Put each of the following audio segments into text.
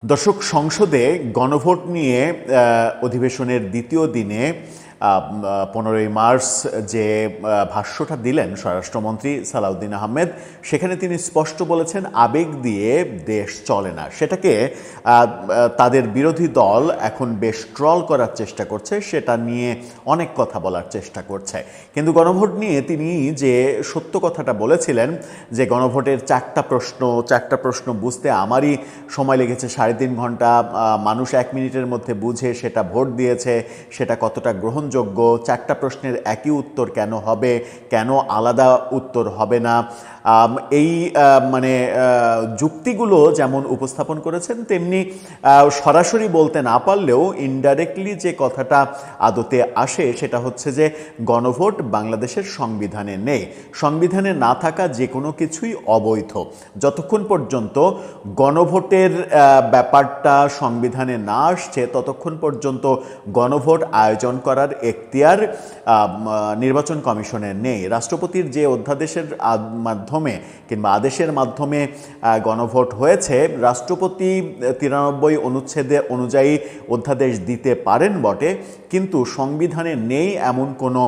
দর্শক, সংসদে গণভোট নিয়ে অধিবেশনের দ্বিতীয় দিনে 15ই মার্চ যে ভাষ্যটা দিলেন স্বরাষ্ট্রমন্ত্রী সালাউদ্দিন আহমেদ, সেখানে তিনি স্পষ্ট বলেছেন আবেগ দিয়ে দেশ চলে না। সেটাকে তাদের বিরোধী দল এখন বেশ ট্রল করার চেষ্টা করছে, সেটা নিয়ে অনেক কথা বলার চেষ্টা করছে। কিন্তু গণভোট নিয়ে তিনি যে সত্য কথাটা বলেছিলেন যে গণভোটের চারটা প্রশ্ন বুঝতে আমারই সময় লেগেছে 3.5 ঘন্টা, মানুষ 1 মিনিটের মধ্যে বুঝে সেটা ভোট দিয়েছে, সেটা কতটা গ্রহণযোগ্য, 4টা প্রশ্নের একই উত্তর কেন হবে, কেন আলাদা উত্তর হবে না, এই যুক্তিগুলো যেমন উপস্থাপন করেছেন, তেমনি সরাসরি বলতে না পারলেও ইনডাইরেক্টলি যে কথাটা আদতে আসে সেটা হচ্ছে যে গণভোট বাংলাদেশের সংবিধানে নেই। সংবিধানে না থাকা যে কোনো কিছুই অবৈধ। যতক্ষণ পর্যন্ত গণভোটের ব্যাপারটা সংবিধানে না আসছে ততক্ষণ পর্যন্ত গণভোট আয়োজন করার এখতিয়ার নির্বাচন কমিশনের নেই। রাষ্ট্রপতির যে অধ্যাদেশের মাধ্যমে কিংবা আদেশের মাধ্যমে গণভোট হয়েছে, রাষ্ট্রপতি 93 অনুচ্ছেদে অনুযায়ী অধ্যাদেশ দিতে পারেন বটে, কিন্তু সংবিধানে নেই এমন কোনো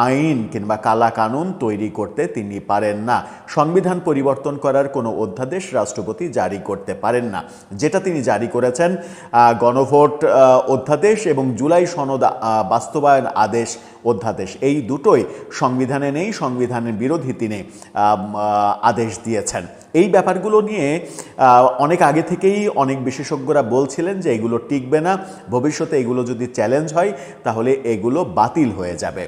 আইন কিংবা কালা কানুন তৈরি করতে তিনি পারেন না। সংবিধান পরিবর্তন করার কোনো অধ্যাদেশ রাষ্ট্রপতি জারি করতে পারেন না। যেটা তিনি জারি করেছেন গণভোট অধ্যাদেশ এবং জুলাই সনদ বাস্তবায়ন আদেশ অধ্যাদেশ, এই দুটোই সংবিধানে নেই, সংবিধানের বিরোধী তিনি আদেশ দিয়েছেন। এই ব্যাপারগুলো নিয়ে অনেক আগে থেকেই অনেক বিশেষজ্ঞরা বলছিলেন যে এগুলো টিকবে না, ভবিষ্যতে এগুলো যদি চ্যালেঞ্জ হয় তাহলে এগুলো বাতিল হয়ে যাবে।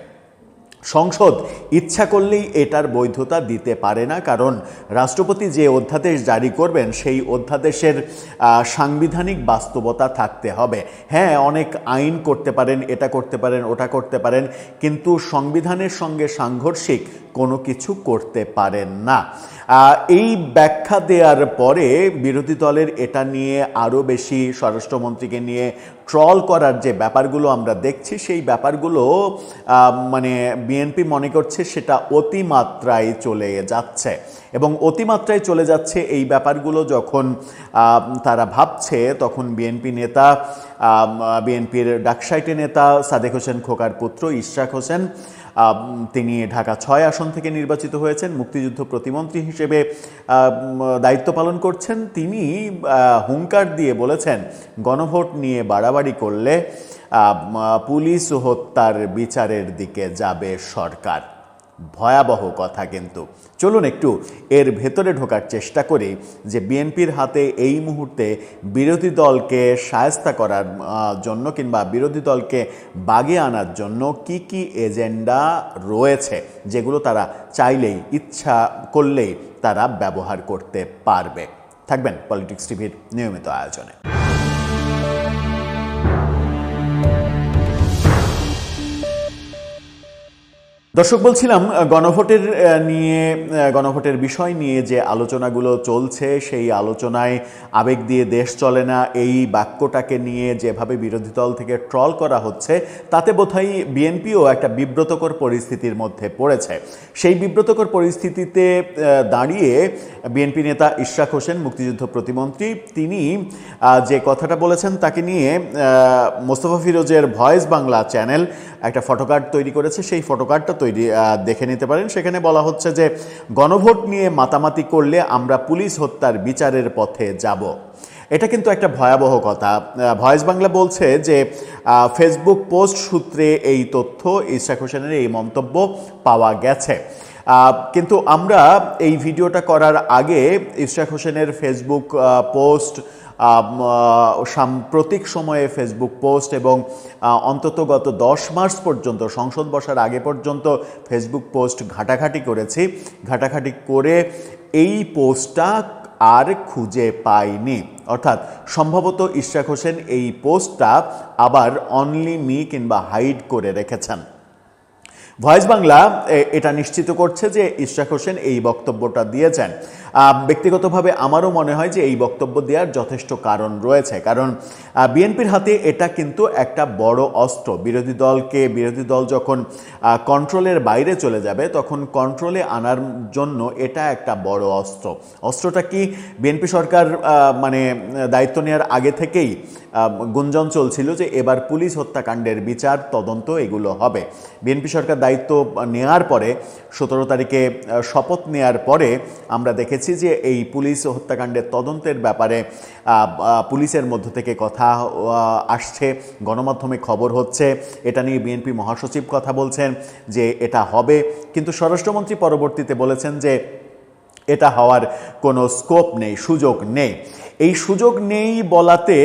সংসদ ইচ্ছা করলেই এটার বৈধতা দিতে পারে না, কারণ রাষ্ট্রপতি যে অধ্যাদেশ জারি করবেন সেই অধ্যাদেশের সাংবিধানিক বাস্তবতা থাকতে হবে। হ্যাঁ, অনেক আইন করতে পারেন, এটা করতে পারেন, ওটা করতে পারেন, কিন্তু সংবিধানের সঙ্গে সাংঘর্ষিক কোনো কিছু করতে পারেন না। এই ব্যাখ্যা দেওয়ার পরে বিরোধী দলের এটা নিয়ে আরও বেশি স্বরাষ্ট্রমন্ত্রীকে নিয়ে ট্রল করার যে ব্যাপারগুলো আমরা দেখছি, সেই ব্যাপারগুলো বিএনপি মনে করছে সেটা অতিমাত্রায় চলে যাচ্ছে, এবং অতিমাত্রায় চলে যাচ্ছে এই ব্যাপারগুলো যখন তারা ভাবছে, তখন বিএনপির ডাকসাইটে নেতা সাদেক হোসেন খোকার পুত্র ইশরাক হোসেন, তিনি ঢাকা 6 আসন থেকে নির্বাচিত হয়েছেন, মুক্তিযুদ্ধ প্রতিমন্ত্রী হিসেবে দায়িত্ব পালন করছেন। তিনি হুঙ্কার দিয়ে বলেছেন গণভোট নিয়ে বাড়াবাড়ি করলে পুলিশ হত্যার বিচারের দিকে যাবে সরকার। ভয়াবহ কথা। কিন্তু চলুন একটু এর ভেতরে ঢোকার চেষ্টা করি যে বিএনপির হাতে এই মুহূর্তে বিরোধী দলকে শায়েস্তা করার জন্য কিংবা বিরোধী দলকে বাগে আনার জন্য কি কি এজেন্ডা রয়েছে, যেগুলো তারা চাইলেই, ইচ্ছা করলেই তারা ব্যবহার করতে পারবে। থাকবেন পলিটিক্স টিভির নিয়মিত আয়োজনে। দর্শক, বলছিলাম গণভোটের বিষয় নিয়ে যে আলোচনাগুলো চলছে, সেই আলোচনায় আবেগ দিয়ে দেশ চলে না এই বাক্যটাকে নিয়ে যেভাবে বিরোধী দল থেকে ট্রল করা হচ্ছে, তাতে বোধহয় বিএনপিও একটা বিব্রতকর পরিস্থিতির মধ্যে পড়েছে। সেই বিব্রতকর পরিস্থিতিতে দাঁড়িয়ে বিএনপি নেতা ইশরাক হোসেন, মুক্তিযুদ্ধ প্রতিমন্ত্রী, তিনি যে কথাটা বলেছেন তাকে নিয়ে মোস্তফা ফিরোজের ভয়েস বাংলা চ্যানেল একটা ফটোকার্ড তৈরি করেছে। সেই ফটোকার্ডটা দেখে নিতে পারেন। সেখানে বলা হচ্ছে যে গণভোট নিয়ে মাতামাতি করলে আমরা পুলিশ হত্যার বিচারের পথে যাব। এটা কিন্তু একটা ভয়াবহ কথা। ভয়েস বাংলা বলছে যে ফেসবুক পোস্ট সূত্রে এই তথ্য, ইশরাক হোসেনের এই মন্তব্য পাওয়া গেছে। কিন্তু আমরা এই ভিডিওটা করার আগে ইশরাক হোসেনের ফেসবুক পোস্ট, সাম্প্রতিক সময়ে ফেসবুক পোস্ট এবং অন্তত গত 10 মার্চ পর্যন্ত, সংসদ বসার আগে পর্যন্ত ফেসবুক পোস্ট ঘাটাঘাটি করেছি। ঘাটাঘাটি করে এই পোস্টটা আর খুঁজে পাইনি। অর্থাৎ সম্ভবত ইশরাক হোসেন এই পোস্টটা আবার অনলি মি কিংবা হাইড করে রেখেছেন। ভয়েস বাংলা এটা নিশ্চিত করছে যে ইশরাক হোসেন এই বক্তব্যটা দিয়েছেন। ব্যক্তিগতভাবে আমারও মনে হয় যে এই বক্তব্য দেওয়ার যথেষ্ট কারণ রয়েছে, কারণ বিএনপির হাতে এটা কিন্তু একটা বড় অস্ত্র। বিরোধী দল যখন কন্ট্রোলের বাইরে চলে যাবে তখন কন্ট্রোলে আনার জন্য এটা একটা বড় অস্ত্রটা কি? বিএনপি সরকার মানে দায়িত্ব নেওয়ার আগে থেকেই গুঞ্জন চলছিল যে এবার পুলিশ হত্যাকাণ্ডের বিচার তদন্ত এগুলো হবে। বিএনপি সরকার দায়িত্ব নেওয়ার পরে 17 তারিখে শপথ নেওয়ার পরে আমরা দেখেছি যে এই পুলিশ হত্যাকাণ্ডের তদন্তের ব্যাপারে পুলিশের মধ্য থেকে কথা আসছে, গণমাধ্যমে খবর হচ্ছে, এটা নিয়ে বিএনপি মহাসচিব কথা বলছেন যে এটা হবে, কিন্তু স্বরাষ্ট্রমন্ত্রী পরবর্তীতে বলেছেন যে এটা হওয়ার কোনো স্কোপ নেই, সুযোগ নেই। এই সুযোগ নেই বলাতে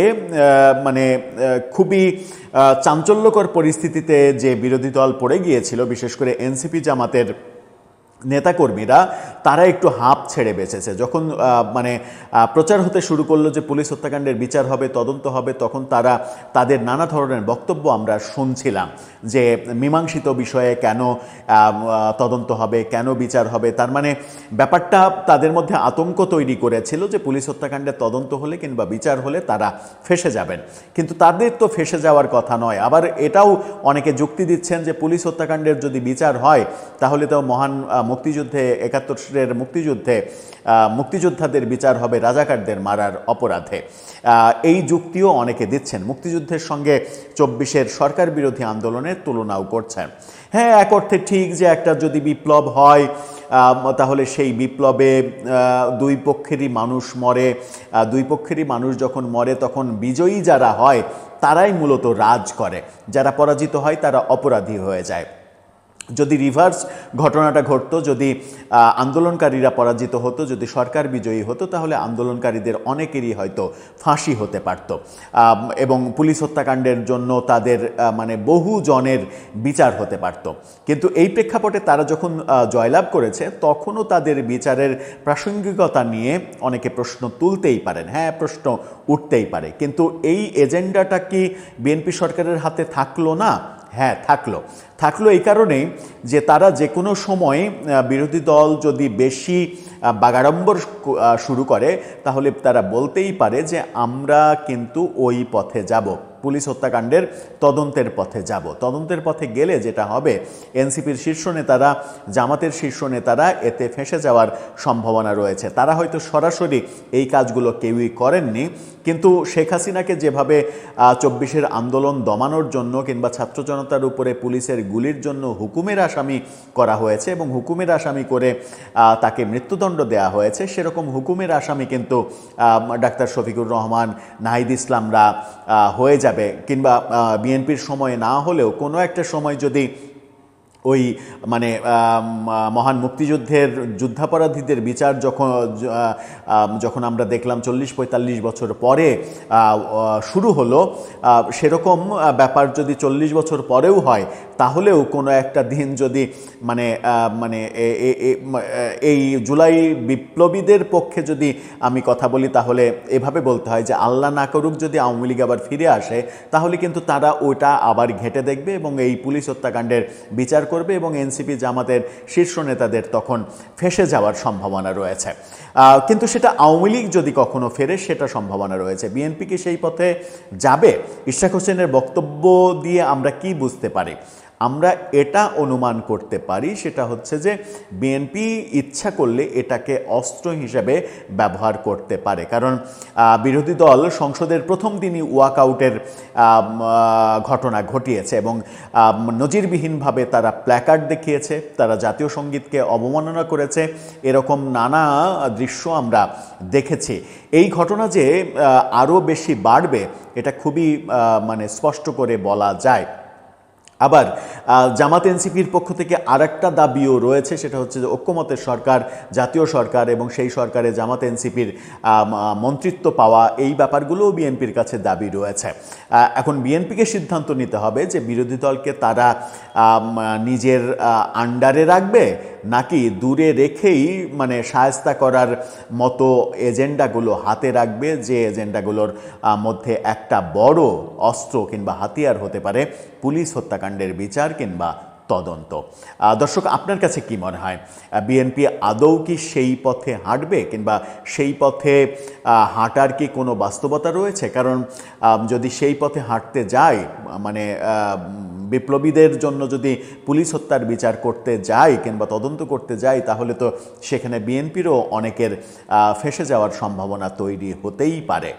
মানে খুবই চাঞ্চল্যকর পরিস্থিতিতে যে বিরোধী দল পড়ে গিয়েছিল, বিশেষ করে এনসিপি জামাতের নেতাকর্মীরা, তারা একটু হাঁপ ছেড়ে বেঁচেছে। যখন মানে প্রচার হতে শুরু করলো যে পুলিশ হত্যাকাণ্ডের বিচার হবে, তদন্ত হবে, তখন তাদের নানা ধরনের বক্তব্য আমরা শুনছিলাম যে মীমাংসিত বিষয়ে কেন তদন্ত হবে, কেন বিচার হবে। তার মানে ব্যাপারটা তাদের মধ্যে আতঙ্ক তৈরি করেছিল যে পুলিশ হত্যাকাণ্ডের তদন্ত হলে কিংবা বিচার হলে তারা ফেঁসে যাবেন, কিন্তু তাদের তো ফেঁসে যাওয়ার কথা নয়। আবার এটাও অনেকে যুক্তি দিচ্ছেন যে পুলিশ হত্যাকাণ্ডের যদি বিচার হয় তাহলে তো মহান মুক্তিযুদ্ধে ৭১-এর মুক্তিযোদ্ধাদের বিচার হবে রাজাকারদের মারার অপরাধে। এই যুক্তিও অনেকে দিচ্ছেন, মুক্তিযুদ্ধের সঙ্গে ২৪-এর সরকার বিরোধী আন্দোলনের তুলনাও করছেন। হ্যাঁ, এক অর্থে ঠিক যে একটা যদি বিপ্লব হয় তাহলে সেই বিপ্লবে দুই পক্ষেরই মানুষ মরে, দুই পক্ষেরই মানুষ যখন মরে তখন বিজয়ী যারা হয় তারাই মূলত রাজ করে, যারা পরাজিত হয় তারা অপরাধী হয়ে যায়। যদি রিভার্স ঘটনাটা ঘটতো, যদি আন্দোলনকারীরা পরাজিত হতো, যদি সরকার বিজয়ী হতো, তাহলে আন্দোলনকারীদের অনেকেরই হয়তো ফাঁসি হতে পারত এবং পুলিশ হত্যাকাণ্ডের জন্য তাদের মানে বহু জনের বিচার হতে পারত। কিন্তু এই প্রেক্ষাপটে তারা যখন জয়লাভ করেছে তখনও তাদের বিচারের প্রাসঙ্গিকতা নিয়ে অনেকে প্রশ্ন তুলতেই পারেন। হ্যাঁ, প্রশ্ন উঠতেই পারে, কিন্তু এই এজেন্ডাটা কি বিএনপি সরকারের হাতে থাকলো না? হ্যাঁ, থাকলো এই কারণেই যে তারা যে কোনো সময় বিরোধী দল যদি বেশি বাগাড়ম্বর শুরু করে তাহলে তারা বলতেই পারে যে আমরা কিন্তু ওই পথে যাব, পুলিশ হত্যাকাণ্ডের তদন্তের পথে যাব। তদন্তের পথে গেলে যেটা হবে, এনসিপির শীর্ষ নেতারা, জামাতের শীর্ষ নেতারা এতে ফেঁসে যাওয়ার সম্ভাবনা রয়েছে। তারা হয়তো সরাসরি এই কাজগুলো কেউই করেননি, কিন্তু শেখ হাসিনাকে যেভাবে ২৪-এর আন্দোলন দমানোর জন্য কিংবা ছাত্র জনতার উপরে পুলিশের গুলির জন্য হুকুমের আসামি করা হয়েছে এবং হুকুমের আসামি করে তাকে মৃত্যুদণ্ড দেওয়া হয়েছে, সেরকম হুকুমের আসামি কিন্তু ডাক্তার শফিকুর রহমান, নাহিদ ইসলামরা হয়ে যাবে, কিংবা বিএনপির সময় না হলেও কোনো একটা সময় যদি ওই মানে মহান মুক্তিযুদ্ধের যুদ্ধাপরাধীদের বিচার যখন আমরা দেখলাম ৪০-৪৫ বছর পরে শুরু হলো, সেরকম ব্যাপার যদি ৪০ বছর পরেও হয় তাহলেও কোনো একটা দিন যদি মানে এই জুলাই বিপ্লবীদের পক্ষে যদি আমি কথা বলি তাহলে এভাবে বলতে হয় যে আল্লাহ না করুক যদি আওয়ামী লীগ আবার ফিরে আসে, তাহলে কিন্তু তারা ওটা আবার ঘেঁটে দেখবে এবং এই পুলিশ হত্যাকাণ্ডের বিচার করবে এবং এনসিপি জামাতের শীর্ষ নেতাদের তখন ফেঁসে যাওয়ার সম্ভাবনা রয়েছে। কিন্তু সেটা আওয়ামী লীগ যদি কখনো ফেরে সেটা সম্ভাবনা রয়েছে। বিএনপি কি সেই পথে যাবে? ইশরাক হোসেনের বক্তব্য দিয়ে আমরা কি বুঝতে পারি? আমরা এটা অনুমান করতে পারি, সেটা হচ্ছে যে বিএনপি ইচ্ছা করলে এটাকে অস্ত্র হিসেবে ব্যবহার করতে পারে। কারণ বিরোধী দল সংসদের প্রথম দিনই ওয়াকআউটের ঘটনা ঘটিয়েছে এবং নজিরবিহীনভাবে তারা প্ল্যাকার্ড দেখিয়েছে, তারা জাতীয় সঙ্গীতকে অবমাননা করেছে, এরকম নানা দৃশ্য আমরা দেখেছি। এই ঘটনা যে আরও বেশি বাড়বে এটা খুবই মানে স্পষ্ট করে বলা যায়। আবার জামাত এনসিপির পক্ষ থেকে আরেকটা দাবিও রয়েছে, সেটা হচ্ছে যে ঐক্যমতের সরকার, জাতীয় সরকার এবং সেই সরকারে জামাত এনসিপির মন্ত্রিত্ব পাওয়া, এই ব্যাপারগুলোও বিএনপির কাছে দাবি রয়েছে। এখন বিএনপিকে সিদ্ধান্ত নিতে হবে যে বিরোধী দলকে তারা নিজের আন্ডারে রাখবে নাকি দূরে রেখেই মানে শায়েস্তা করার মতো এজেন্ডাগুলো হাতে রাখবে, যে এজেন্ডাগুলোর মধ্যে একটা বড় অস্ত্র কিংবা হাতিয়ার হতে পারে পুলিশ হত্যাকাণ্ডের বিচার কিংবা তদন্ত। দর্শক, আপনার কাছে কি মনে হয়, বিএনপি আদৌ কি সেই পথে হাঁটবে, কিংবা সেই পথে হাঁটার কি কোনো বাস্তবতা রয়েছে? কারণ যদি সেই পথে হাঁটতে যায়, মানে বিপ্লবীদের জন্য যদি পুলিশ হত্যার বিচার করতে যায় কিংবা তদন্ত করতে যায়, তাহলে তো সেখানে বিএনপিরও অনেকের ফেঁসে যাওয়ার সম্ভাবনা তৈরি হতেই পারে।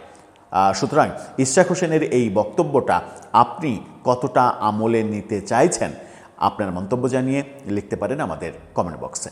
সুতরাং ইশরাক হোসেনের এই বক্তব্যটা আপনি কতটা আমলে নিতে চাইছেন? আপনার মন্তব্য জানিয়ে লিখতে পারেন আমাদের কমেন্ট বক্সে।